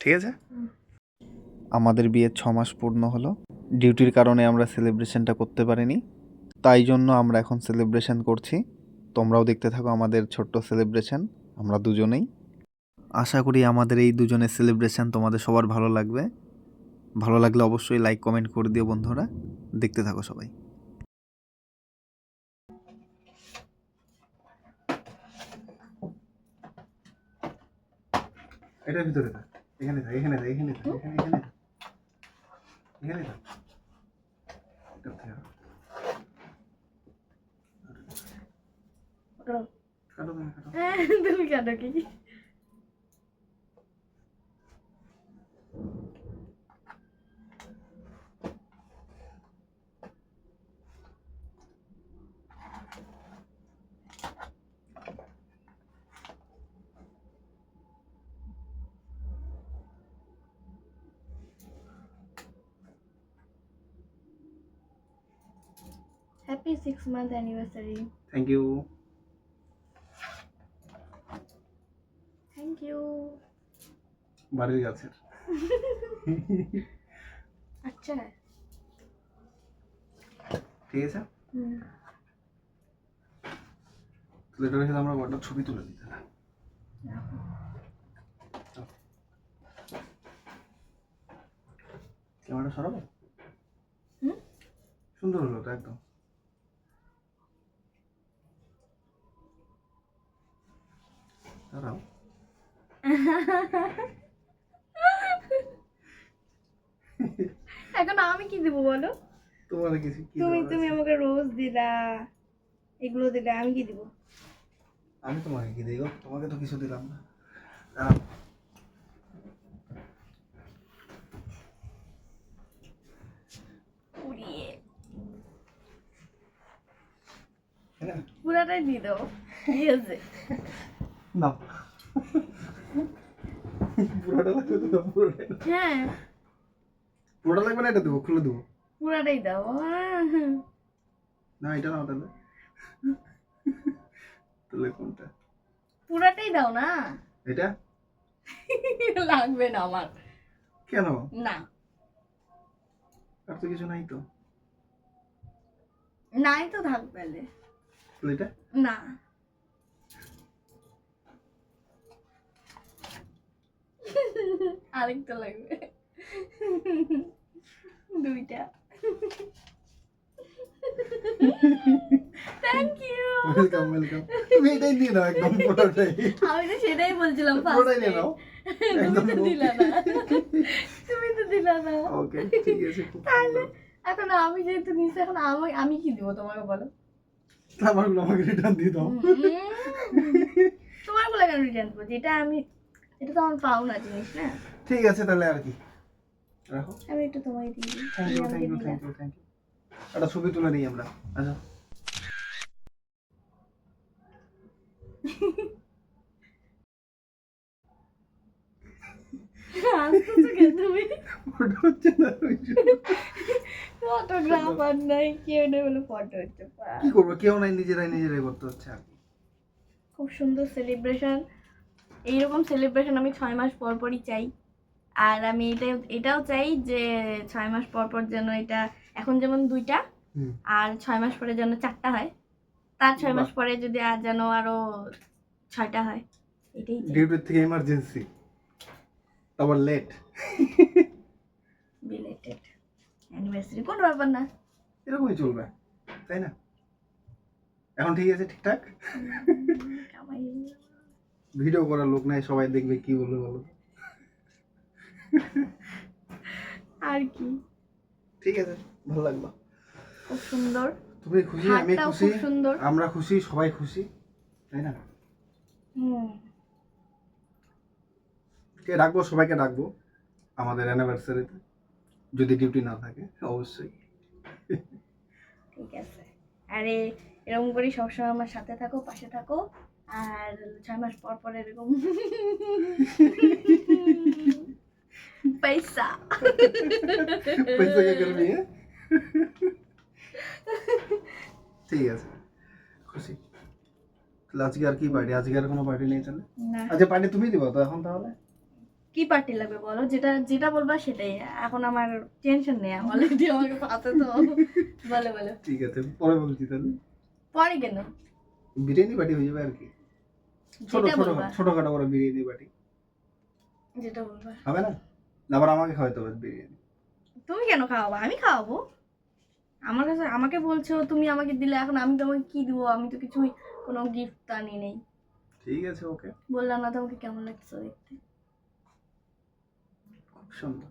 ঠিক আছে? আমাদের বিয়ের 6 মাস পূর্ণ হলো। ডিউটির কারণে আমরা সেলিব্রেশনটা করতে পারিনি, তাই জন্য আমরা এখন সেলিব্রেশন করছি। তোমরাও দেখতে থাকো আমাদের ছোট্ট সেলিব্রেশন, আমরা দুজনেই। আশা করি আমাদের এই দুজনের সেলিব্রেশন তোমাদের সবার ভালো লাগবে। ভালো লাগলে অবশ্যই লাইক কমেন্ট করে দিও বন্ধুরা। দেখতে থাকো সবাই। এটার ভিতরে থাক, এখানে থাক, এখানে থাক, এখানে থাক, এখানে এখানে থাক, এখানে থাক। এটা থেকে কাটো কাটো তুমি কাটো। তুমি কাটো কি? Happy 6-month anniversary. Thank you. Thank you. বাড়ির গাছের। अच्छा है. ঠিক আছে, তাহলে এটার সাথে আমরা একটা ছবি তুলে দিতে না? ক্যামেরাটা সরাবো? সুন্দর হলো তো একদম। দাঁড়াও। এখন আমি কি দেবো বলো? তোমার কিছু কি? তুমি আমাকে রোজ দিলা, এগুলো দিলে, আমি কি দিব? আমি তোমাকে কি দেব? তোমাকে তো কিছু দিলাম না। দাঁড়াও। পুড়িয়ে হ্যাঁ পুরাটাই দিয়ে দাও। ঠিক আছে, না পুরোটা লাগবে তো? পুরোটাই হ্যাঁ পুরোটা লাগবে না, এটা দেবো, খুলে দেবো। পুরাটাই দাও। না এটা নাও তাহলে। তাহলে কোনটা? পুরাটাই দাও না। এটা লাগবে না আমার। কেন? না আর তো কিছু নাই তো। নাই তো থাক পেলে। তাহলে এটা না, আরেকটা লাগবে, দুইটা। Thank you. Welcome welcome. তুমি এটাই দিয়ে দাও একদম পুরোটাই। আমি তো সেটাই বলছিলাম পুরোটাই ফার্স্টে। নিয়ে নাও তুমি তো দিলা না, তুমি তো দিলা না। ওকে ঠিক আছে, খুব তাহলে সুন্দর। এখন আমি যেহেতু নিচ্ছি, এখন আমি কি দিব তোমাকে বলো? আমারগুলো আমাকে রিটার্ন দিয়ে দাও। তোমার গুলো কেন রিটার্ন করবো? এটা তো আমার পাওনা জিনিস না। ঠিক আছে তাহলে আর কি, রাখো। আমি একটু তোমাকে দিয়ে দিই। Thank you thank you thank you thank you. একটা ছবি তুলে নিই আমরা। আচ্ছা হাসতেছো কেন তুমি? ফটো হচ্ছে না ওই জন্য। ফটোগ্রাফার নাই, কেউ নেই বলে ফটো হচ্ছে। কি করবো, কেউ নাই, নিজেরাই করতে হচ্ছে আর কি। খুব সুন্দর সেলিব্রেশন। এইরকম সেলিব্রেশন আমি 6 মাস পর পরই চাই। আর আমি এটাও চাই যে 6 মাস পর পর যেন এটা, এখন যেমন 2টা, আর 6 মাস পরে যেন 4টা হয়, তার 6 মাস পরে যদি আর যেন আরো 6টা হয়, এটাই চাই। ডিউটির থেকে ইমার্জেন্সি, আবার লেট। বিলেটেড অ্যানিভার্সারি কোনো ব্যাপার না। এরকমই চলবে, তাই না? এখন ঠিক আছে, ঠিকঠাক। ভিডিও করার লোক নাই, সবাই দেখবে, কি বলবে বলো? আর কি, ঠিক আছে, ভালো লাগলো। খুব সুন্দর। তুমি খুশি, আমি হাতটাও খুশি, খুব সুন্দর। আমরা খুশি, সবাই খুশি, তাই না? কে ডাকবো? সবাইকে ডাকবো আমাদের অ্যানিভার্সারিতে, যদি ডিউটি না থাকে অবশ্যই। ঠিক আছে, আরে এরকম করে সবসময় আমার সাথে থাকো, পাশে থাকো, আর 6 মাস পর পর এরকম পয়সা पैसे क्या करनी है? ঠিক আছে, খুশি। তাহলে আজকে আর কি পার্টি? আজকে আর কোনো পার্টি নেই তাহলে? না, আচ্ছা পার্টি তুমি দিবা তো এখন তাহলে? কি পার্টি লাগবে বলো, যেটা যেটা বলবা সেটাই। এখন আমার টেনশন নেই, অলরেডি আমাকে পাতে তো। বলো বলো। ঠিক আছে, পরে বলছি তাহলে। পরে কেন? বিরিয়ানি বাটি হয়ে যাবে আর কি, ছোট যেটা ছোট বলবা, ছোটখাটো করে বিরিয়ানি বাটি যেটা বলবা। হবে না? আবার আমাকে খাওয়াতে হবে বিরিয়ানি। তুমি কেন খাওয়াবো? আমি খাওয়াবো। আমার কাছে আমাকে বলছো, তুমি আমাকে দিলে, এখন আমি তোমাকে কি দিব? আমি তো কিছুই, কোনো গিফট আনি নেই। ঠিক আছে, ওকে। বললাম না তোমাকে কেমন লাগছে দেখতে? খুব সুন্দর।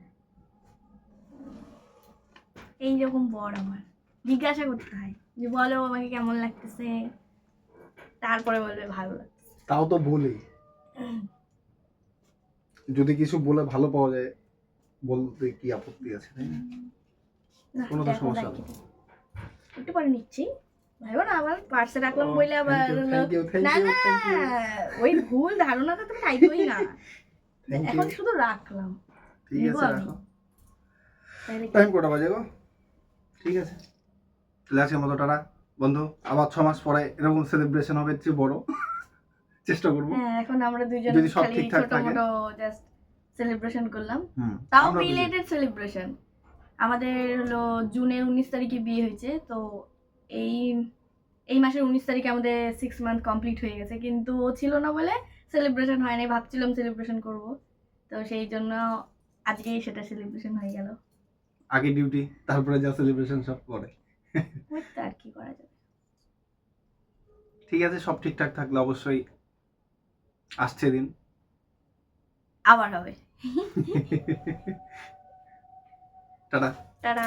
এইরকম বর আমার জিজ্ঞাসা করতে হয় যে বলো আমাকে কেমন লাগতেছে, তারপরে বলবে ভালো লাগছে। তাও তো বলি, যদি কিছু বলে ভালো পাওয়া যায় বলতে কি আপত্তি আছে, তাই না? না, কোনো তো দেখো, সমস্যা রাখি নেই। দিই। একটু পরে নিচ্ছি, ভাইবো না আবার পার্সে রাখলাম বলে আবার থ্যাংক ইউ, না না, থ্যাংক ইউ। ওই ভুল ধারণাটা তুমি রাখবোই না। Thank এখন you. শুধু রাখলাম, ঠিক নিবো আছে, আমি। রাখো। তাহলে কি? টাইম কটা বাজে গো? ঠিক আছে, তাহলে আজকের মতো টাটা বন্ধু। আবার 6 মাস পরে এরকম সেলিব্রেশন হবে, চেয়ে বড় চেষ্টা করবো। হ্যাঁ, এখন আমরা দুজন যদি সব খালি ঠিকঠাক ছোট থাকে। মোটো জাস্ট সেলিব্রেশন করলাম, হুম, তাও আমরা দুজন। Related celebration. আমাদের হলো জুনের 19 তারিখে বিয়ে হয়েছে, তো এই এই মাসের 19 তারিখে আমাদের 6 মান্থ কমপ্লিট হয়ে গেছে, কিন্তু ও ছিল না বলে সেলিব্রেশন হয় নাই। ভাবছিলাম সেলিব্রেশন করব, তো সেই জন্য আজকেই সেটা সেলিব্রেশন হয়ে গেল। আগে ডিউটি, তারপরে যা সেলিব্রেশন সব পরে। ওই তো, আর কি করা যাবে। ঠিক আছে, সব ঠিকঠাক থাকলে অবশ্যই আসছে দিন। আবার হবে। টাটা। টাটা।